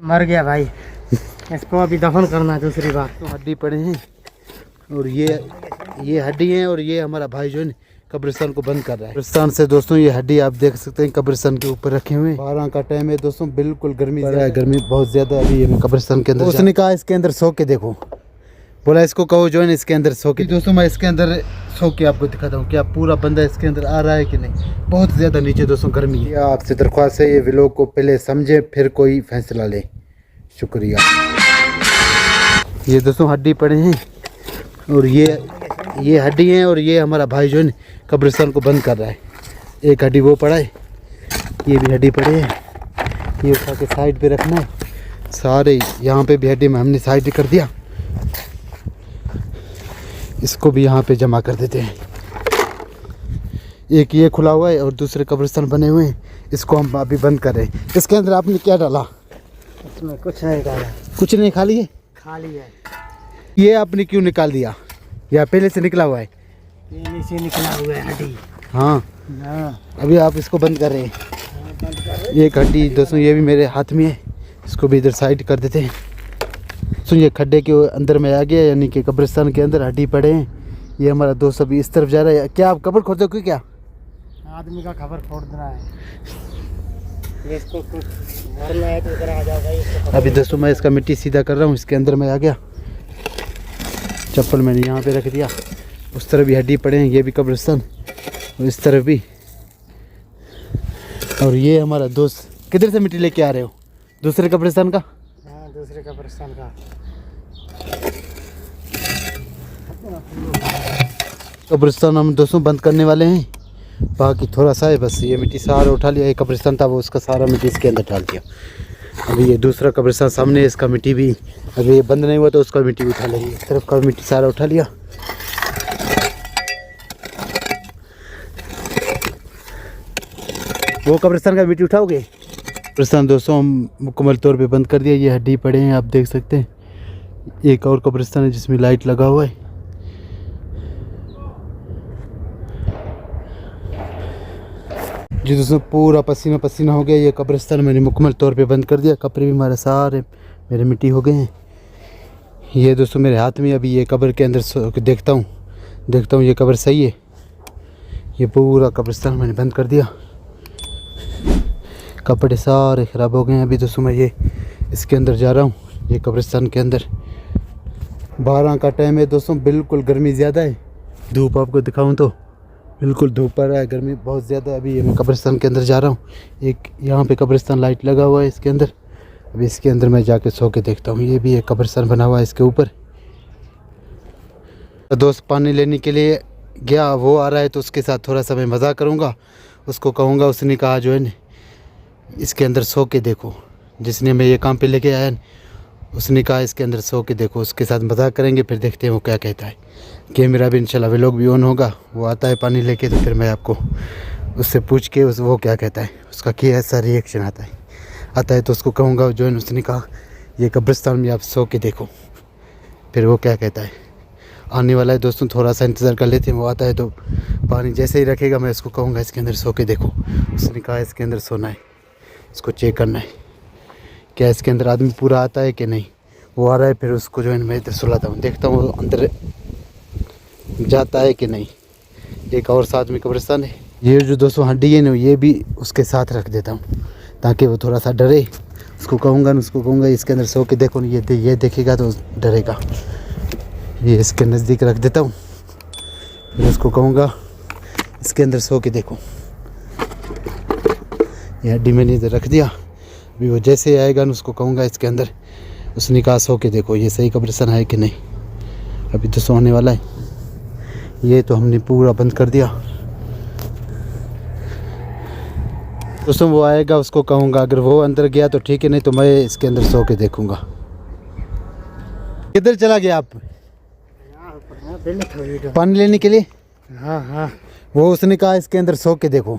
मर गया भाई। इसको अभी दफन करना है दूसरी बार। तो हड्डी पड़े हैं और ये हड्डी है और ये हमारा भाई जो है कब्रिस्तान को बंद कर रहा है। कब्रिस्तान से दोस्तों ये हड्डी आप देख सकते हैं कब्रिस्तान के ऊपर रखे हुए। 12 का टाइम है दोस्तों, बिल्कुल गर्मी गर्मी बहुत ज्यादा अभी ये कब्रिस्तान के अंदर। उसने कहा इसके अंदर सो के देखो, बोला इसको कहो जो है इसके अंदर सो के। दोस्तों मैं इसके अंदर सो के आपको दिखाता हूँ क्या पूरा बंदा इसके अंदर आ रहा है कि नहीं। बहुत ज्यादा नीचे दोस्तों गर्मी है। आपसे दरख्वास्त है ये व्लॉग को पहले समझे फिर कोई फैसला ले। शुक्रिया। ये दोस्तों हड्डी पड़े हैं और ये हड्डी है और ये हमारा भाई जो है कब्रिस्तान को बंद कर रहा है। एक हड्डी वो पड़ा है, ये भी हड्डी पड़े है, ये उठा के साइड पे रखना है। सारे यहाँ पे भी हड्डी में हमने साइड कर दिया, इसको भी यहाँ पे जमा कर देते हैं। एक ये खुला हुआ है और दूसरे कब्रिस्तान बने हुए हैं, इसको हम अभी बंद कर रहे हैं। इसके अंदर आपने क्या डाला? इसमें कुछ नहीं डाला। कुछ नहीं, खाली है? खाली है। ये आपने क्यों निकाल दिया या पहले से निकला हुआ है? ये नीचे निकला हुआ है हड्डी। हाँ, अभी आप इसको बंद कर रहे हैं। एक हड्डी दोस्तों ये भी मेरे हाथ में है, इसको भी इधर साइड कर देते हैं। तो ये खड्डे के अंदर में आ गया, यानी कि कब्रिस्तान के अंदर हड्डी पड़े हैं। ये हमारा दोस्त अभी इस तरफ जा रहा है। क्या आप कब्र खोदो कि क्या? आदमी का खबर फोड़ देना है। इसको कुछ मरना है तो इधर आ जाओ भाई। अभी दोस्तों मैं इसका मिट्टी सीधा कर रहा हूँ, इसके अंदर में आ गया। चप्पल मैंने यहाँ पे रख दिया। उस तरफ भी हड्डी पड़े हैं, ये भी कब्रिस्तान और इस तरफ भी। और ये हमारा दोस्त किधर से मिट्टी लेके आ रहे हो? दूसरे कब्रिस्तान का? हाँ, दूसरे कब्रिस्तान का। कब्रिस्तान हम दोस्तों बंद करने वाले हैं, बाकी थोड़ा सा है बस। ये मिट्टी सारा उठा लिया, एक कब्रिस्तान था वो उसका सारा मिट्टी इसके अंदर डाल दिया। अभी ये दूसरा कब्रिस्तान सामने, इसका मिट्टी भी अभी ये बंद नहीं हुआ तो उसका मिट्टी भी उठा लेंगे। इस तरफ का मिट्टी सारा उठा लिया। वो कब्रिस्तान का मिट्टी उठाओगे? कब्रिस्तान दोस्तों हम मुकम्मल तौर पे बंद कर दिया। ये हड्डी पड़े हैं आप देख सकते हैं। एक और कब्रिस्तान है जिसमें लाइट लगा हुआ है। जी दोस्तों पूरा पसीना पसीना हो गया। ये कब्रिस्तान मैंने मुकम्मल तौर पे बंद कर दिया। कपड़े भी हमारे सारे मेरे मिट्टी हो गए हैं। ये दोस्तों मेरे हाथ में अभी ये कब्र के अंदर देखता हूँ ये कब्र सही है। ये पूरा कब्रिस्तान मैंने बंद कर दिया। कपड़े सारे ख़राब हो गए हैं। अभी दोस्तों मैं ये इसके अंदर जा रहा हूँ, ये कब्रिस्तान के अंदर। 12 का टाइम है दोस्तों, बिल्कुल गर्मी ज़्यादा है। धूप आपको दिखाऊँ तो बिल्कुल धूप पड़ रहा है, गर्मी बहुत ज़्यादा। अभी ये मैं कब्रिस्तान के अंदर जा रहा हूँ। एक यहाँ पे कब्रिस्तान लाइट लगा हुआ है इसके अंदर। अभी इसके अंदर मैं जाके सो के देखता हूँ। ये भी एक कब्रिस्तान बना हुआ है इसके ऊपर। दोस्त पानी लेने के लिए गया, वो आ रहा है तो उसके साथ थोड़ा सा मैं मज़ाक करूँगा। उसको कहूँगा, उसने कहा जो है न इसके अंदर सो के देखो। जिसने मैं ये काम पे लेके आया उसने कहा इसके अंदर सो के देखो। उसके साथ मजाक करेंगे, फिर देखते हैं वो क्या कहता है। कैमरा भी इंशाल्लाह व्लॉग भी ऑन होगा। वो आता है पानी लेके तो फिर मैं आपको उससे पूछ के वो क्या कहता है, उसका क्या ऐसा रिएक्शन आता है तो उसको कहूँगा जो है उसने कहा ये कब्रिस्तान में आप सो के देखो, फिर वो क्या कहता है। आने वाला है दोस्तों, थोड़ा सा इंतज़ार कर लेते हैं। वो आता है तो पानी जैसे ही रखेगा मैं उसको कहूँगा इसके अंदर सो के देखो। उसने कहा इसके अंदर सोना है, इसको चेक करना है क्या इसके अंदर आदमी पूरा आता है कि नहीं। वो आ रहा है, फिर उसको जो है मैं इधर सुलाता हूँ, देखता हूँ वो अंदर जाता है कि नहीं। एक और साथ में कब्रिस्तान है। ये जो दोस्तों हड्डी है ना, ये भी उसके साथ रख देता हूँ ताकि वो थोड़ा सा डरे। उसको कहूँगा इसके अंदर सो के देखो ना, ये देखेगा तो डरेगा। ये इसके नज़दीक रख देता हूँ, फिर उसको कहूँगा इसके अंदर सो के देखो। ये हड्डी मैंने इधर रख दिया। अभी वो जैसे आएगा ना उसको कहूँगा इसके अंदर, उसने कहा सो के देखो ये सही कब्रिस्तान है कि नहीं। अभी तो सोने वाला है। ये तो हमने पूरा बंद कर दिया। दोस्तों वो आएगा, उसको कहूँगा अगर वो अंदर गया तो ठीक है, नहीं तो मैं इसके अंदर सो के देखूँगा। किधर चला गया आप? पानी लेने के लिए? हाँ। वो उसने कहा इसके अंदर सो के देखो,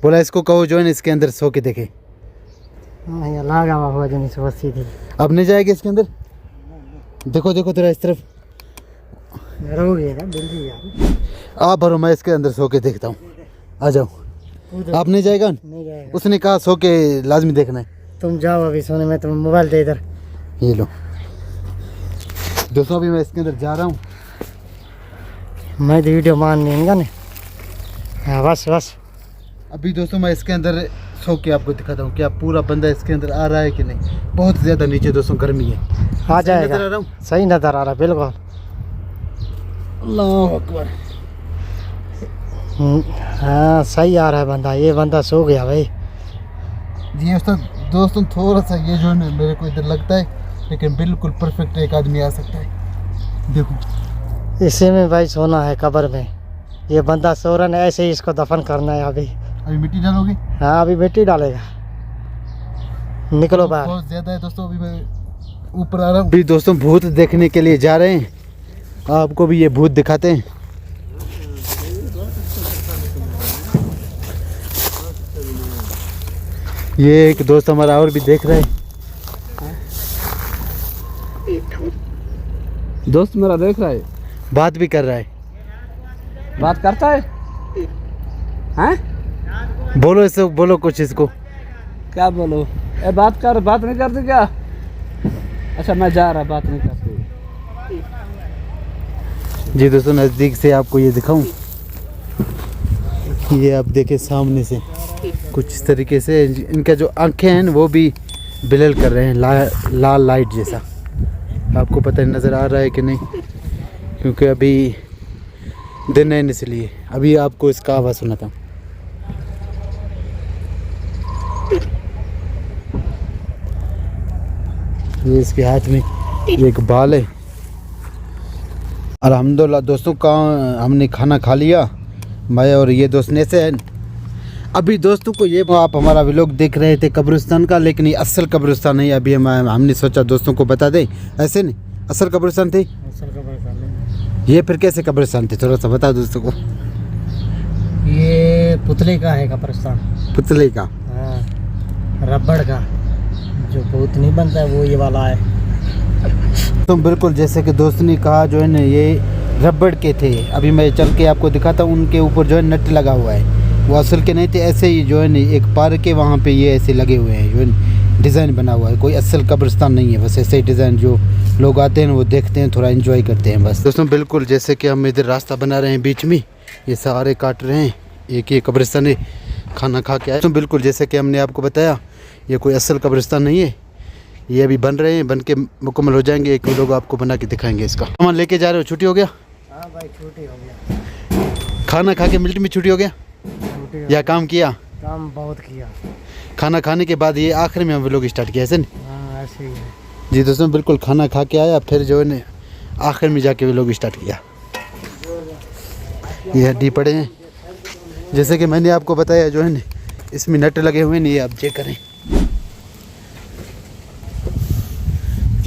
बोला इसको कहो जो है इसके अंदर सो के देखे। लगा हुआ जो नहीं सीधी। अब नहीं जाएगा इसके अंदर? देखो तेरा इस तरफ आप भरो, मैं इसके अंदर सो के देखता हूँ। आ जाओ। आप नहीं जाएगा? नहीं जाएगा। उसने कहा सो के लाजमी देखना है। तुम जाओ अभी सोने में, तुम मोबाइल दे इधर। ये लो दोस्तों, अभी मैं इसके अंदर जा रहा हूँ। मैं तो वीडियो मान नहीं ने। हाँ बस बस। अभी दोस्तों मैं इसके अंदर सो के आपको दिखाता हूँ क्या पूरा बंदा इसके अंदर आ रहा है कि नहीं। बहुत ज़्यादा नीचे दोस्तों गर्मी है। आ जाएगा, नजर आ रहा हूँ? सही नजर आ रहा बिल्कुल। अल्लाह अकबर। हाँ सही आ रहा है बंदा, ये बंदा सो गया भाई। जी दोस्तों थोड़ा सा ये जो है ना मेरे को इधर लगता है, लेकिन बिल्कुल परफेक्ट एक आदमी आ सकता है। देखो इसी में भाई सोना है कब्र में। ये बंदा सो रहा है, ऐसे ही इसको दफन करना है अभी। अभी मिट्टी डालोगे? हाँ अभी मिट्टी डालेगा। निकलो बाहर। बहुत ज़्यादा है दोस्तों, अभी मैं ऊपर आ रहा हूँ। अभी दोस्तों भूत देखने के लिए जा रहे हैं, आपको भी ये भूत दिखाते हैं। ये एक दोस्त हमारा और भी देख रहा है। दोस्त मेरा देख रहा है, बात भी कर रहा है। बात करता है। हैं? बोलो इससे, बोलो कुछ इसको। क्या बोलो? ए बात कर, बात नहीं करती क्या? अच्छा मैं जा रहा, बात नहीं करती। जी दोस्तों नज़दीक से आपको ये दिखाऊं, ये आप देखें सामने से कुछ इस तरीके से इनका जो आंखें हैं वो भी बिलल कर रहे हैं, लाल लाइट जैसा। आपको पता है नज़र आ रहा है कि नहीं, क्योंकि अभी दिन है इसलिए। अभी आपको इसका आवाज़ सुना था। ये इसके हाथ में एक बाल है। अल्हम्दुलिल्लाह दोस्तों का हमने खाना खा लिया, मैं और ये दोस्त ने से। अभी दोस्तों को ये आप हमारा व्लॉग देख रहे थे कब्रिस्तान का, लेकिन ये असल कब्रिस्तान नहीं। अभी हमने सोचा दोस्तों को बता दें, ऐसे नहीं असल कब्रिस्तान थे। ये फिर कैसे कब्रिस्तान थे, थोड़ा सा बता दोस्तों को। ये पुतले का है कब्रिस्तान। पुतले का? हाँ रबड़ का, जो भूत नहीं बनता है वो ये वाला है। तो बिल्कुल जैसे कि दोस्त ने कहा जो है ना, ये रबड़ के थे। अभी मैं चल के आपको दिखाता हूँ। उनके ऊपर जो है नट लगा हुआ है, वो असल के नहीं थे। ऐसे ही जो है ना एक पार्क के वहाँ पे ये ऐसे लगे हुए हैं, जो है डिज़ाइन बना हुआ है। कोई असल कब्रिस्तान नहीं है, बस ऐसे ही डिज़ाइन। जो लोग आते हैं वो देखते हैं, थोड़ा एंजॉय करते हैं बस। दोस्तों बिल्कुल जैसे कि हम इधर रास्ता बना रहे हैं बीच में, ये सारे काट रहे हैं। एक ये कब्रिस्तान है, खाना खा के आए। तो बिल्कुल जैसे कि हमने आपको बताया, ये कोई असल कब्रिस्तान नहीं है। ये अभी बन रहे हैं, बन के मुकम्मल हो जाएंगे। एक लोग आपको बना के दिखाएंगे इसका। सामान लेके जा रहे हो? छुट्टी हो गया? हाँ भाई छुट्टी हो गया। खाना खा के मिल्ट में छुट्टी हो गया या काम किया? काम बहुत किया। खाना खाने के बाद ये आखिर में हम लोग स्टार्ट किया, ऐसे नहीं? हाँ ऐसे ही है। जी दोस्तों बिल्कुल खाना खा के आया, फिर जो है ना आखिर में जाके वो लोग स्टार्ट किया। ये हड्डी पड़े हैं, जैसे कि मैंने आपको बताया जो है ना, इसमें नट लगे हुए हैं। ये आप चेक करें,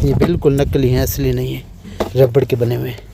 ये बिल्कुल नकली हैं, असली नहीं है, रबड़ के बने हुए हैं।